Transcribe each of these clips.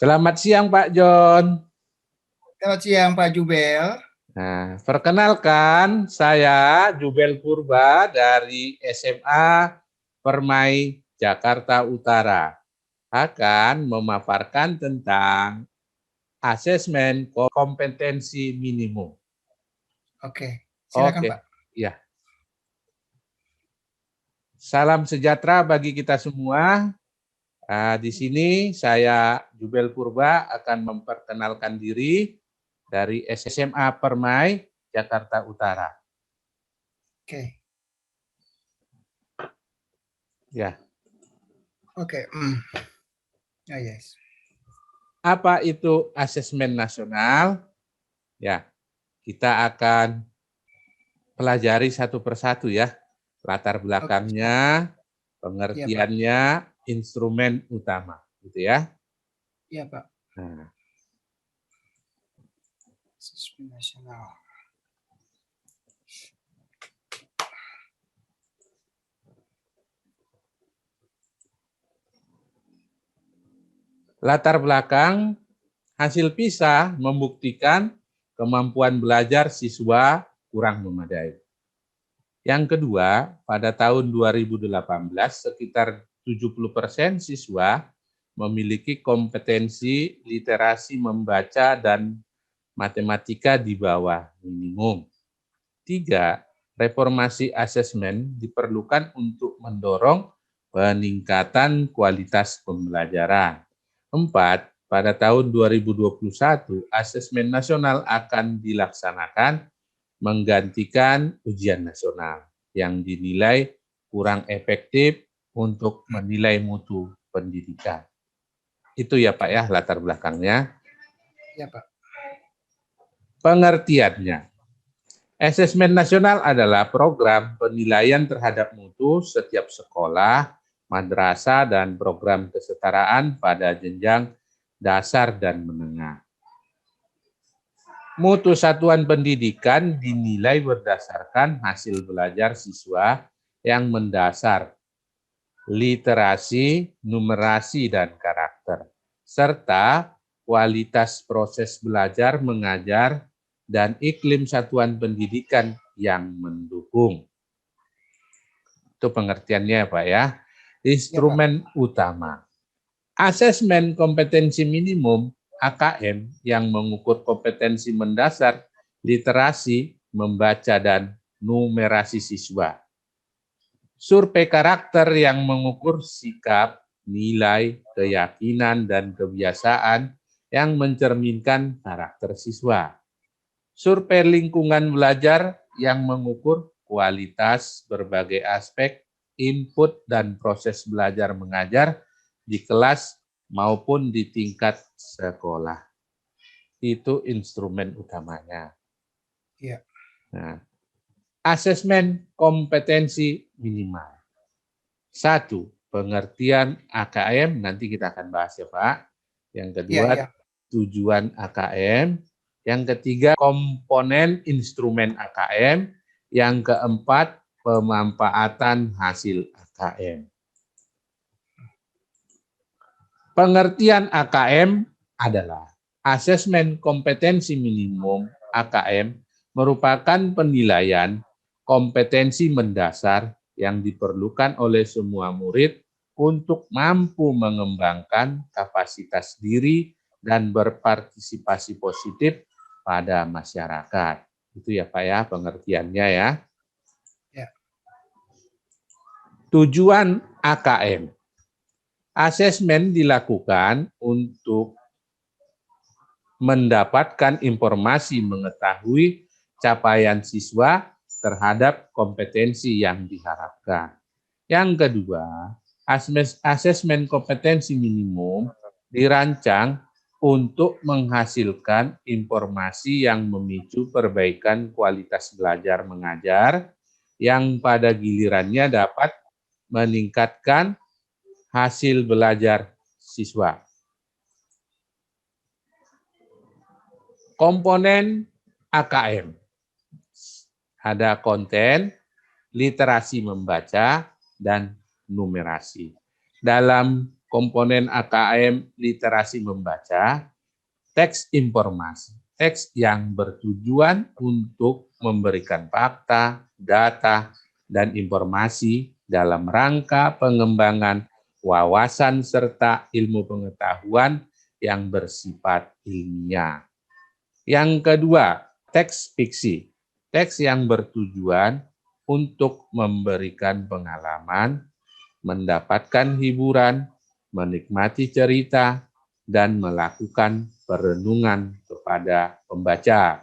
Selamat siang Pak John. Selamat siang Pak Jubel. Nah, perkenalkan saya Jubel Purba dari SMA Permai Jakarta Utara akan memaparkan tentang asesmen kompetensi minimum. Oke, silakan Pak. Ya. Salam sejahtera bagi kita semua. Di sini saya Jubel Purba akan memperkenalkan diri dari SMA Permai Jakarta Utara. Oke. Ya. Oke. Yes. Apa itu asesmen nasional? Ya, kita akan pelajari satu persatu ya. Latar belakangnya, pengertiannya, instrumen utama, gitu ya. Iya Pak. Nah. Asesmen nasional. Latar belakang, hasil PISA membuktikan kemampuan belajar siswa kurang memadai. Yang kedua, pada tahun 2018 sekitar 70% siswa memiliki kompetensi literasi membaca dan matematika di bawah minimum. 3, reformasi asesmen diperlukan untuk mendorong peningkatan kualitas pembelajaran. 4, pada tahun 2021 asesmen nasional akan dilaksanakan menggantikan ujian nasional yang dinilai kurang efektif untuk menilai mutu pendidikan. Itu ya Pak ya latar belakangnya. Ya Pak. Pengertiannya. Asesmen nasional adalah program penilaian terhadap mutu setiap sekolah, madrasah, dan program kesetaraan pada jenjang dasar dan menengah. Mutu satuan pendidikan dinilai berdasarkan hasil belajar siswa yang mendasar, literasi, numerasi, dan karakter, serta kualitas proses belajar mengajar dan iklim satuan pendidikan yang mendukung. Itu pengertiannya Pak ya. Instrumen utama. Asesmen kompetensi minimum AKM yang mengukur kompetensi mendasar, literasi, membaca, dan numerasi siswa. Survei karakter yang mengukur sikap, nilai, keyakinan, dan kebiasaan yang mencerminkan karakter siswa. Survei lingkungan belajar yang mengukur kualitas berbagai aspek input dan proses belajar mengajar di kelas maupun di tingkat sekolah. Itu instrumen utamanya. Iya. Nah, asesmen kompetensi minimal. 1. Pengertian AKM, nanti kita akan bahas ya Pak. Yang kedua, tujuan AKM. Yang ketiga, komponen instrumen AKM. Yang keempat, pemanfaatan hasil AKM. Pengertian AKM adalah asesmen kompetensi minimum AKM merupakan penilaian kompetensi mendasar yang diperlukan oleh semua murid untuk mampu mengembangkan kapasitas diri dan berpartisipasi positif pada masyarakat. Itu ya Pak ya pengertiannya ya. Tujuan AKM. Asesmen dilakukan untuk mendapatkan informasi mengetahui capaian siswa terhadap kompetensi yang diharapkan. Yang kedua, asesmen kompetensi minimum dirancang untuk menghasilkan informasi yang memicu perbaikan kualitas belajar mengajar yang pada gilirannya dapat meningkatkan hasil belajar siswa. Komponen AKM. Ada konten, literasi membaca, dan numerasi. Dalam komponen AKM literasi membaca, teks informasi, teks yang bertujuan untuk memberikan fakta, data, dan informasi dalam rangka pengembangan wawasan serta ilmu pengetahuan yang bersifat ilmiah. Yang kedua, teks fiksi, teks yang bertujuan untuk memberikan pengalaman, mendapatkan hiburan, menikmati cerita, dan melakukan perenungan kepada pembaca.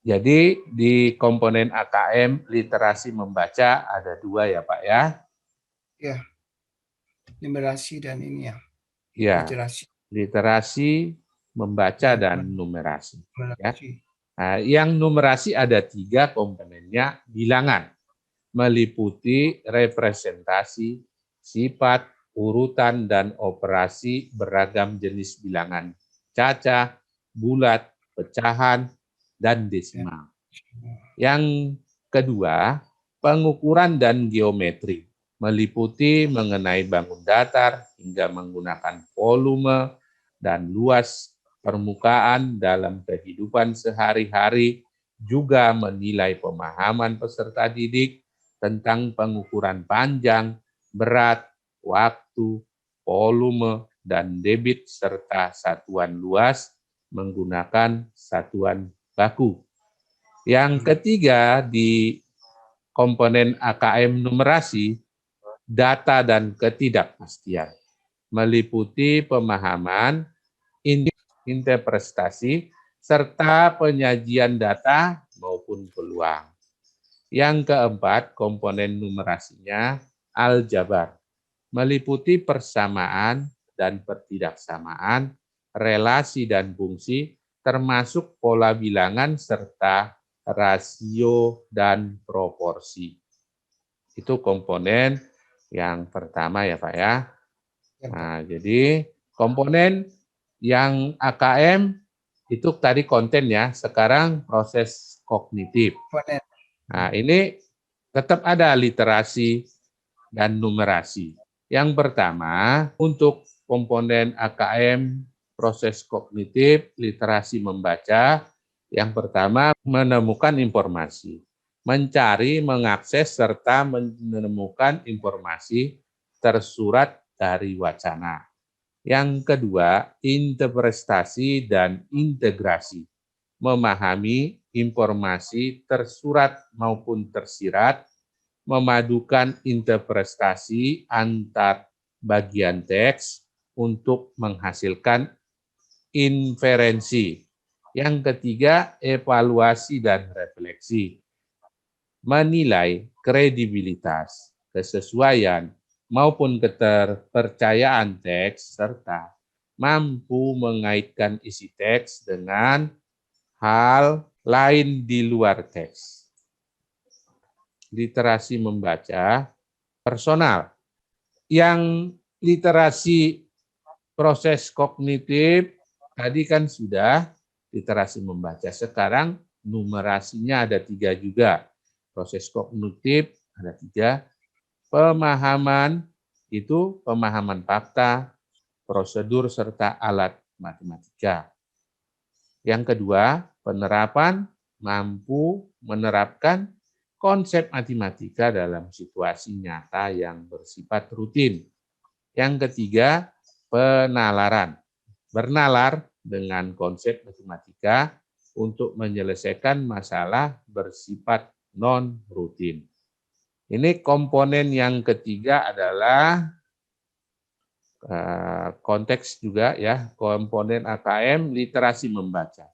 Jadi di komponen AKM literasi membaca ada dua ya Pak ya? Ya, numerasi dan ini ya. Ya, Literasi. literasi membaca dan numerasi. Ya. Nah, yang numerasi ada 3 komponennya, bilangan, meliputi representasi, sifat, urutan, dan operasi beragam jenis bilangan cacah, bulat, pecahan, dan desimal. Yang kedua, pengukuran dan geometri, meliputi mengenai bangun datar hingga menggunakan volume dan luas permukaan dalam kehidupan sehari-hari, juga menilai pemahaman peserta didik tentang pengukuran panjang, berat, waktu, volume, dan debit serta satuan luas menggunakan satuan baku. Yang ketiga di komponen AKM numerasi, data dan ketidakpastian, meliputi pemahaman, interpretasi, serta penyajian data maupun peluang. Yang keempat, komponen numerasinya aljabar, meliputi persamaan dan pertidaksamaan, relasi dan fungsi, termasuk pola bilangan serta rasio dan proporsi. Itu komponen yang pertama ya Pak ya. Nah, jadi komponen yang AKM itu tadi konten ya, sekarang proses kognitif. Nah, ini tetap ada literasi dan numerasi. Yang pertama, untuk komponen AKM proses kognitif, literasi membaca, yang pertama menemukan informasi, mencari, mengakses, serta menemukan informasi tersurat dari wacana. Yang kedua, interpretasi dan integrasi, memahami informasi tersurat maupun tersirat, memadukan interpretasi antar bagian teks untuk menghasilkan inferensi. Yang ketiga, evaluasi dan refleksi, menilai kredibilitas, kesesuaian, maupun keterpercayaan teks, serta mampu mengaitkan isi teks dengan hal lain di luar teks. Literasi membaca personal. Yang literasi proses kognitif tadi kan sudah literasi membaca. Sekarang numerasinya ada 3 juga. Proses kognitif ada 3. Pemahaman itu pemahaman fakta, prosedur, serta alat matematika. Yang kedua, penerapan, mampu menerapkan konsep matematika dalam situasi nyata yang bersifat rutin. Yang ketiga, penalaran, bernalar dengan konsep matematika untuk menyelesaikan masalah bersifat non-rutin. Ini komponen yang ketiga adalah konteks juga ya, komponen AKM literasi membaca.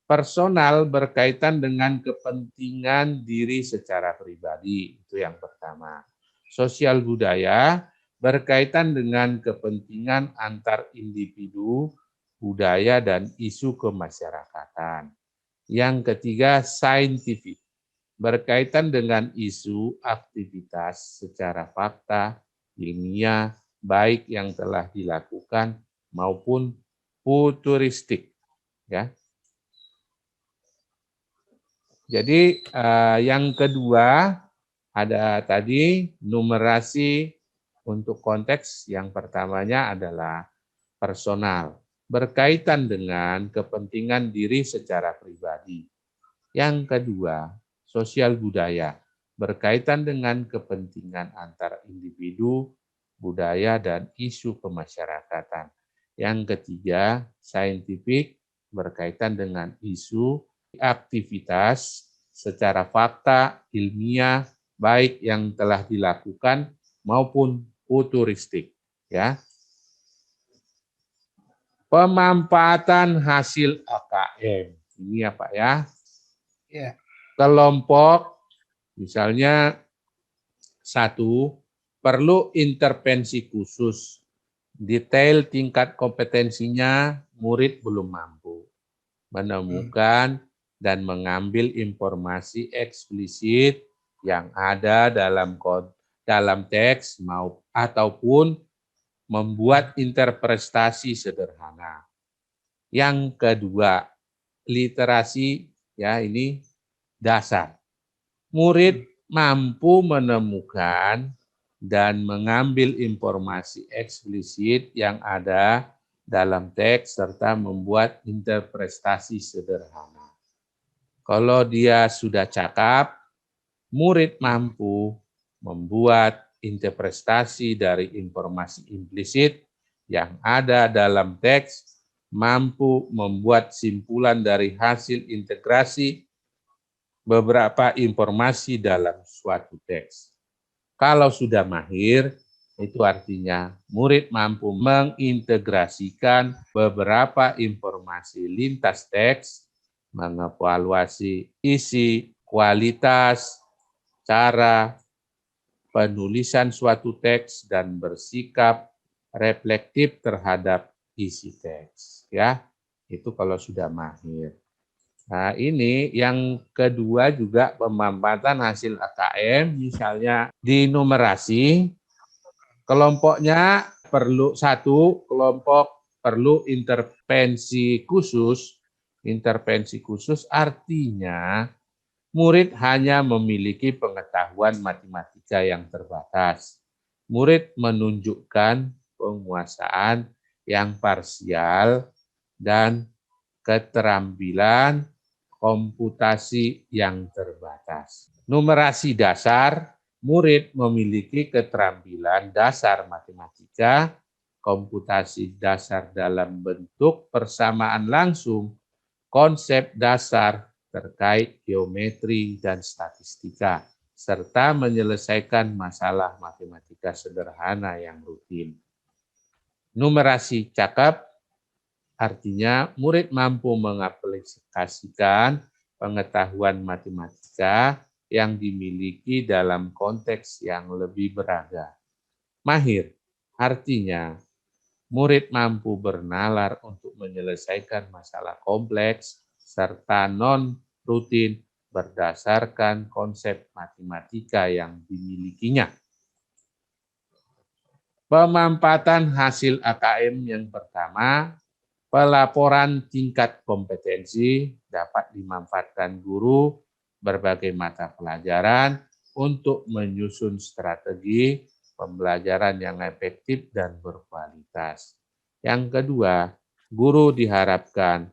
Personal berkaitan dengan kepentingan diri secara pribadi, itu yang pertama. Sosial budaya berkaitan dengan kepentingan antar individu, budaya, dan isu kemasyarakatan. Yang ketiga, saintifik, berkaitan dengan isu aktivitas secara fakta, ilmiah, baik yang telah dilakukan maupun futuristik. Ya. Jadi yang kedua ada tadi numerasi Untuk konteks yang pertamanya adalah personal, berkaitan dengan kepentingan diri secara pribadi. Yang kedua, sosial budaya, berkaitan dengan kepentingan antar individu, budaya, dan isu kemasyarakatan. Yang ketiga, saintifik, berkaitan dengan isu aktivitas secara fakta, ilmiah, baik yang telah dilakukan maupun futuristik. Ya. Pemanfaatan hasil AKM. Ini ya Pak ya. Ya. Kelompok, misalnya 1, perlu intervensi khusus. Detail tingkat kompetensinya, murid belum mampu menemukan dan mengambil informasi eksplisit yang ada dalam teks ataupun membuat interpretasi sederhana. Yang kedua, literasi, ya ini dasar. Murid mampu menemukan dan mengambil informasi eksplisit yang ada dalam teks serta membuat interpretasi sederhana. Kalau dia sudah cakap, murid mampu membuat interpretasi dari informasi implisit yang ada dalam teks, mampu membuat simpulan dari hasil integrasi beberapa informasi dalam suatu teks. Kalau sudah mahir, itu artinya murid mampu mengintegrasikan beberapa informasi lintas teks, mengevaluasi isi, kualitas, cara penulisan suatu teks, dan bersikap reflektif terhadap isi teks. Ya, itu kalau sudah mahir. Nah, ini yang kedua juga pemanfaatan hasil AKM, misalnya di numerasi, kelompoknya perlu 1, kelompok perlu intervensi khusus. Intervensi khusus artinya murid hanya memiliki pengetahuan matematika yang terbatas. Murid menunjukkan penguasaan yang parsial dan keterampilan komputasi yang terbatas. Numerasi dasar, murid memiliki keterampilan dasar matematika, komputasi dasar dalam bentuk persamaan langsung, konsep dasar terkait geometri dan statistika, serta menyelesaikan masalah matematika sederhana yang rutin. Numerasi cakap artinya murid mampu mengaplikasikan pengetahuan matematika yang dimiliki dalam konteks yang lebih beragam. Mahir artinya murid mampu bernalar untuk menyelesaikan masalah kompleks serta non-rutin berdasarkan konsep matematika yang dimilikinya. Pemanfaatan hasil AKM yang pertama, pelaporan tingkat kompetensi dapat dimanfaatkan guru berbagai mata pelajaran untuk menyusun strategi pembelajaran yang efektif dan berkualitas. Yang kedua, guru diharapkan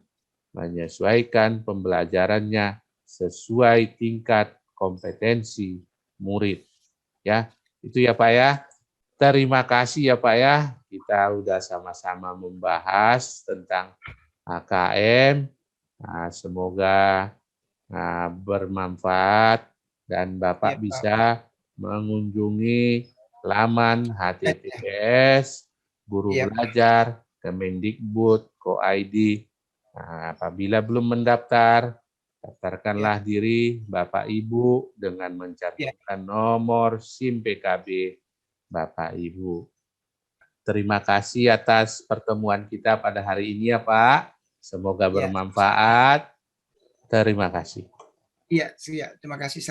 menyesuaikan pembelajarannya sesuai tingkat kompetensi murid. Ya, itu ya Pak ya. Terima kasih ya Pak ya. Kita udah sama-sama membahas tentang AKM. Nah, semoga bermanfaat dan Bapak bisa mengunjungi laman https gurubelajar.kemendikbud.co.id. Nah, apabila belum mendaftar, daftarkanlah diri Bapak Ibu dengan mencantumkan nomor SIM PKB Bapak Ibu. Terima kasih atas pertemuan kita pada hari ini ya Pak. Semoga bermanfaat. Terima kasih. Iya, terima kasih.